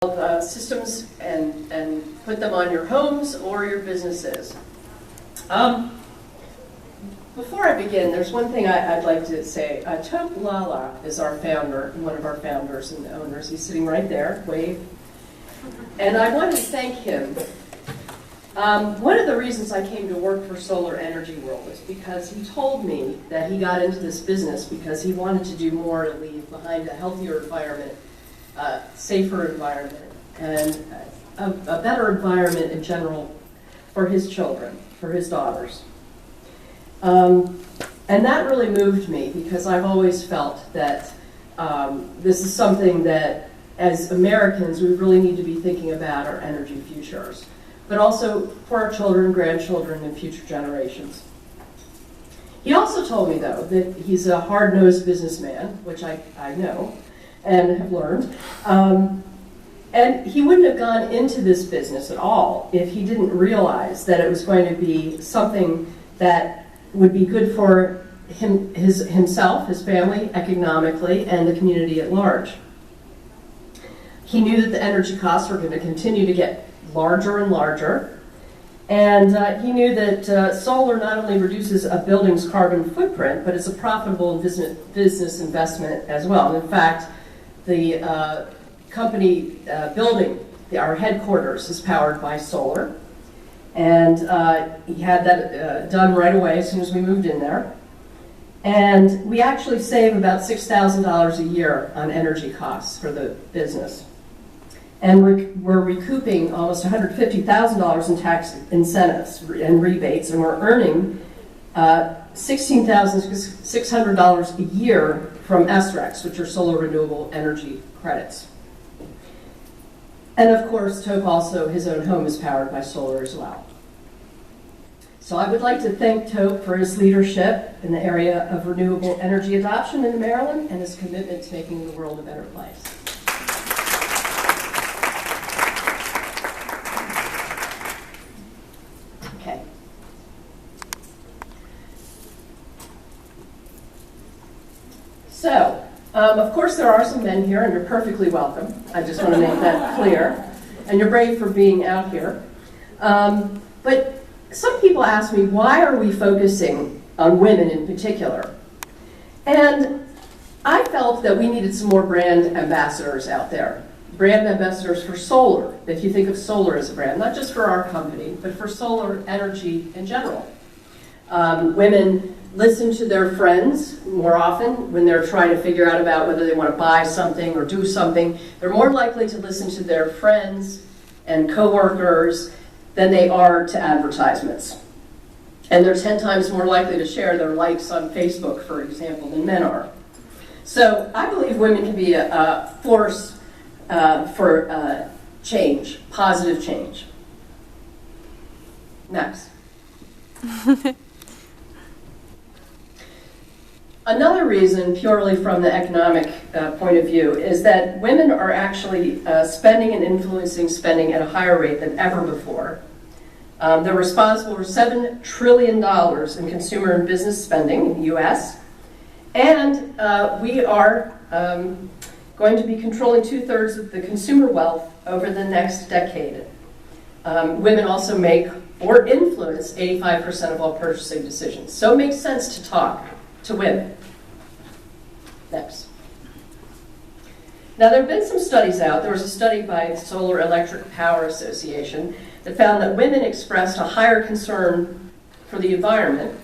systems and put them on your homes or your businesses. Before I begin, there's one thing I'd like to say. Tope Lala is our founder, one of our founders and owners. He's sitting right there, wave. And I want to thank him. One of the reasons I came to work for Solar Energy World is because he told me that he got into this business because he wanted to do more to leave behind a healthier environment, safer environment, and a better environment in general for his children, for his daughters. And that really moved me because I've always felt that this is something that, as Americans, we really need to be thinking about our energy futures, but also for our children, grandchildren, and future generations. He also told me, though, that he's a hard-nosed businessman, which I know and have learned. And he wouldn't have gone into this business at all if he didn't realize that it was going to be something that would be good for himself, his family, economically, and the community at large. He knew that the energy costs were going to continue to get larger and larger, and he knew that solar not only reduces a building's carbon footprint, but it's a profitable business investment as well. And in fact, the company building, our headquarters, is powered by solar. And he had that done right away as soon as we moved in there. And we actually save about $6,000 a year on energy costs for the business. And we're recouping almost $150,000 in tax incentives and rebates, and we're earning $16,600 a year from SRECs, which are solar renewable energy credits. And of course, Tope also, his own home is powered by solar as well. So I would like to thank Tope for his leadership in the area of renewable energy adoption in Maryland and his commitment to making the world a better place. Okay. So, of course, there are some men here, and you're perfectly welcome. I just want to make that clear. And you're brave for being out here. But some people ask me, why are we focusing on women in particular? And I felt that we needed some more brand ambassadors out there. Brand ambassadors for solar, if you think of solar as a brand, not just for our company, but for solar energy in general. Women listen to their friends more often when they're trying to figure out about whether they want to buy something or do something. They're more likely to listen to their friends and coworkers than they are to advertisements. And they're 10 times more likely to share their likes on Facebook, for example, than men are. So I believe women can be a force for change, positive change. Next. Another reason, purely from the economic point of view, is that women are actually spending and influencing spending at a higher rate than ever before. They're responsible for $7 trillion in consumer and business spending in the U.S. And we are going to be controlling 2/3 of the consumer wealth over the next decade. Women also make or influence 85% of all purchasing decisions. So it makes sense to talk to women. Next. Now, there have been some studies out. There was a study by the Solar Electric Power Association that found that women expressed a higher concern for the environment.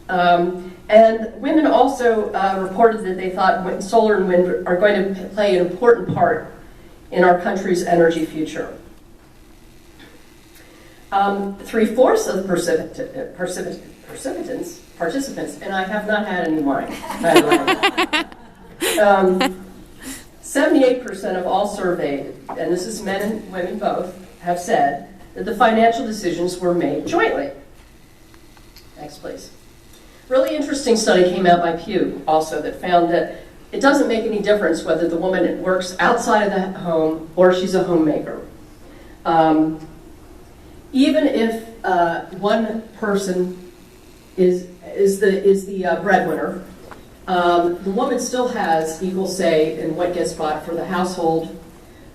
And women also reported that they thought solar and wind are going to play an important part in our country's energy future. 3/4 of the participants, and I have not had any wine, by the way. 78% of all surveyed, and this is men and women both, have said that the financial decisions were made jointly. Next, please. Really interesting study came out by Pew also that found that it doesn't make any difference whether the woman works outside of the home or she's a homemaker. Even if one person is the breadwinner, the woman still has equal say in what gets bought for the household,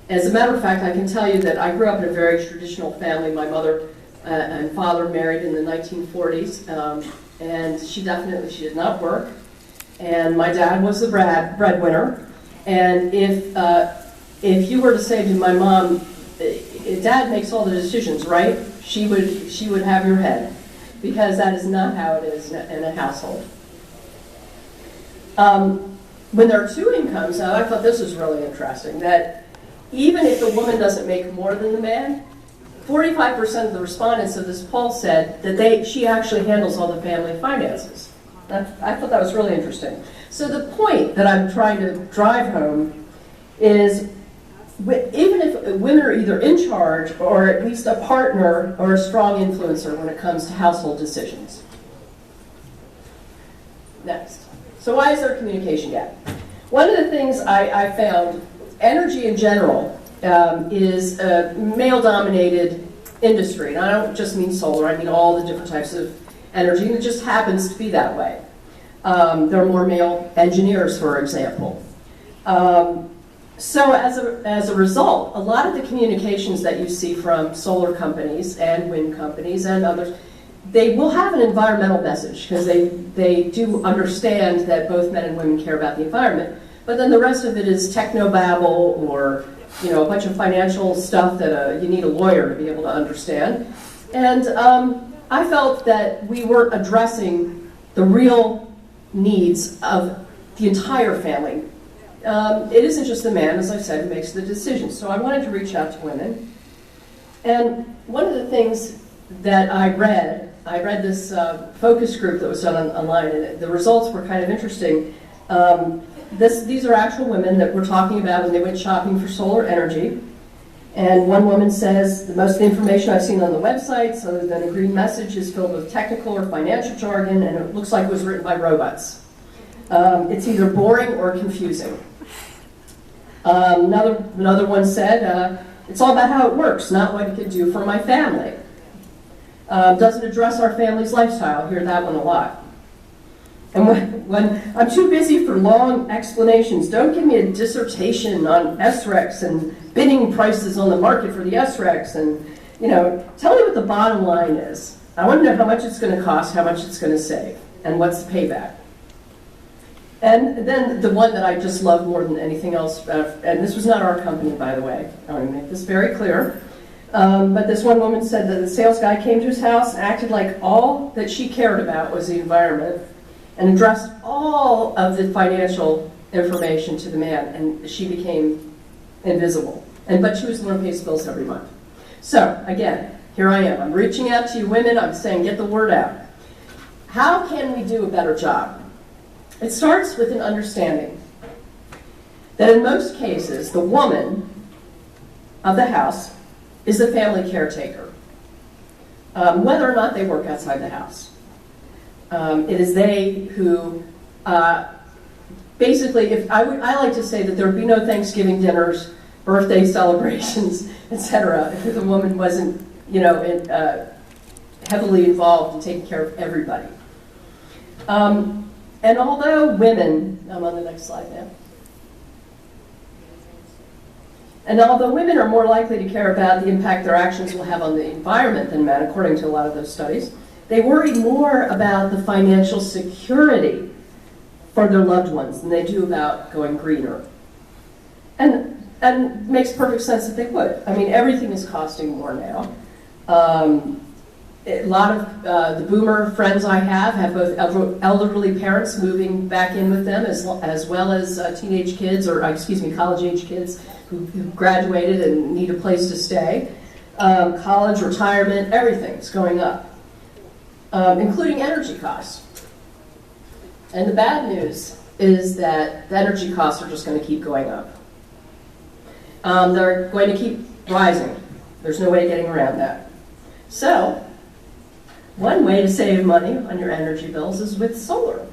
As a matter of fact, I can tell you that I grew up in a very traditional family. My mother and father married in the 1940s, and she did not work. And my dad was the breadwinner. And if you were to say to my mom, Dad makes all the decisions, right? She would have your head, because that is not how it is in a household. When there are two incomes, now I thought this was really interesting, that even if the woman doesn't make more than the man, 45% of the respondents of this poll said that she actually handles all the family finances. I thought that was really interesting. So the point that I'm trying to drive home is, even if women are either in charge or at least a partner or a strong influencer when it comes to household decisions. Next. So why is there a communication gap? One of the things I found, energy in general is a male-dominated industry. And I don't just mean solar, I mean all the different types of energy, and it just happens to be that way. There are more male engineers, for example. So as a result, a lot of the communications that you see from solar companies and wind companies and others, they will have an environmental message, because they do understand that both men and women care about the environment. But then the rest of it is technobabble, or a bunch of financial stuff that you need a lawyer to be able to understand. And I felt that we weren't addressing the real needs of the entire family. It isn't just the man, as I said, who makes the decisions. So I wanted to reach out to women. And one of the things that I read this focus group that was done online, and the results were kind of interesting. These are actual women that we're talking about when they went shopping for solar energy. And one woman says, most of the information I've seen on the websites, other than a green message, is filled with technical or financial jargon, and it looks like it was written by robots. It's either boring or confusing. Another one said, it's all about how it works, not what it can do for my family. Doesn't address our family's lifestyle. I hear that one a lot. And when I'm too busy for long explanations, don't give me a dissertation on SRECs and bidding prices on the market for the SRECs, and tell me what the bottom line is. I want to know how much it's going to cost, how much it's going to save, and what's the payback. And then the one that I just love more than anything else, and this was not our company, by the way, I want to make this very clear, but this one woman said that the sales guy came to his house and acted like all that she cared about was the environment, and addressed all of the financial information to the man, and she became invisible. But she was the one who pays bills every month. So again, here I am. I'm reaching out to you women. I'm saying, get the word out. How can we do a better job? It starts with an understanding that in most cases, the woman of the house is the family caretaker, whether or not they work outside the house. It is they who, basically, I like to say that there would be no Thanksgiving dinners, birthday celebrations, etc., if the woman wasn't, heavily involved in taking care of everybody. And although women, I'm on the next slide now. And although women are more likely to care about the impact their actions will have on the environment than men, according to a lot of those studies, they worry more about the financial security for their loved ones than they do about going greener. And it makes perfect sense that they would. I mean, everything is costing more now. A lot of the boomer friends I have both elderly parents moving back in with them, as well as teenage kids, or college-age kids who graduated and need a place to stay. College, retirement, everything's going up, including energy costs. And the bad news is that the energy costs are just going to keep going up. They're going to keep rising. There's no way of getting around that. So, one way to save money on your energy bills is with solar.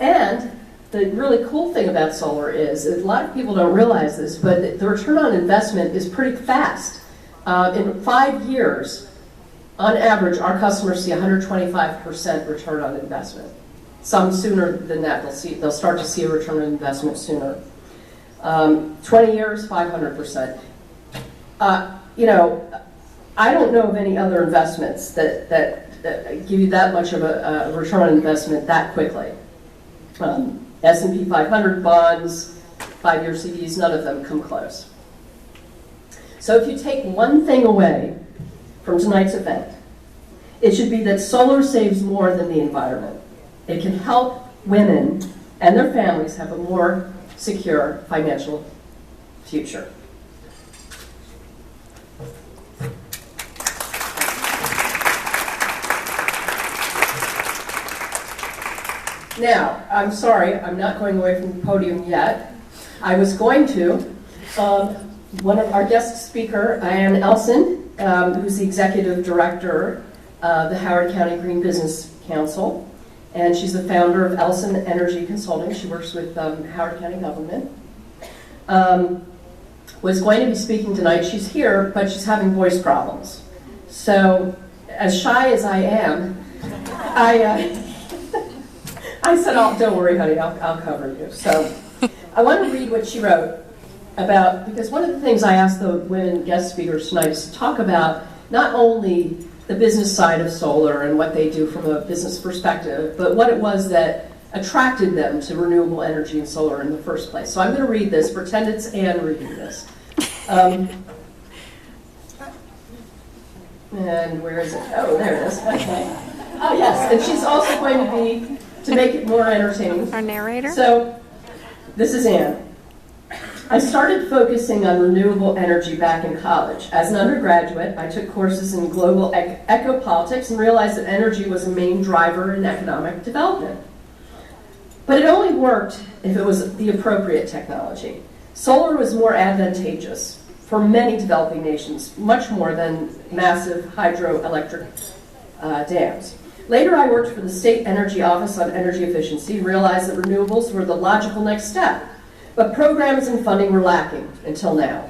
And the really cool thing about solar is, a lot of people don't realize this, but the return on investment is pretty fast. In 5 years, on average, our customers see 125% return on investment. Some sooner than that, they'll start to see a return on investment sooner. 20 years, 500%. You know, I don't know of any other investments that give you that much of a return on investment that quickly. S&P 500 bonds, 5-year CDs, none of them come close. So if you take one thing away from tonight's event, it should be that solar saves more than the environment. It can help women and their families have a more secure financial future. Now, I'm sorry, I'm not going away from the podium yet. I was going to. One of our guest speaker, Ann Elson, who's the executive director of the Howard County Green Business Council, and she's the founder of Elson Energy Consulting. She works with Howard County government. Was going to be speaking tonight. She's here, but she's having voice problems. So, as shy as I am, I said, "Oh, don't worry, honey, I'll cover you." So, I want to read what she wrote about, because one of the things I asked the women guest speakers tonight is to talk about not only the business side of solar and what they do from a business perspective, but what it was that attracted them to renewable energy and solar in the first place. So I'm going to read this, pretend it's Ann reading this. And where is it? Oh, there it is. Okay. Oh, yes, and she's also going to be, to make it more entertaining. Our narrator? So, this is Ann. I started focusing on renewable energy back in college. As an undergraduate, I took courses in global ecopolitics and realized that energy was a main driver in economic development. But it only worked if it was the appropriate technology. Solar was more advantageous for many developing nations, much more than massive hydroelectric dams. Later, I worked for the State Energy Office on Energy Efficiency and realized that renewables were the logical next step. But programs and funding were lacking until now.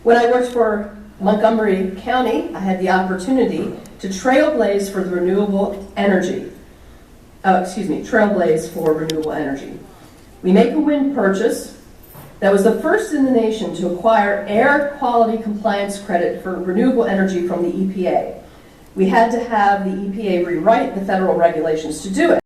When I worked for Montgomery County, I had the opportunity to trailblaze for renewable energy. We make a wind purchase that was the first in the nation to acquire air quality compliance credit for renewable energy from the EPA. We had to have the EPA rewrite the federal regulations to do it.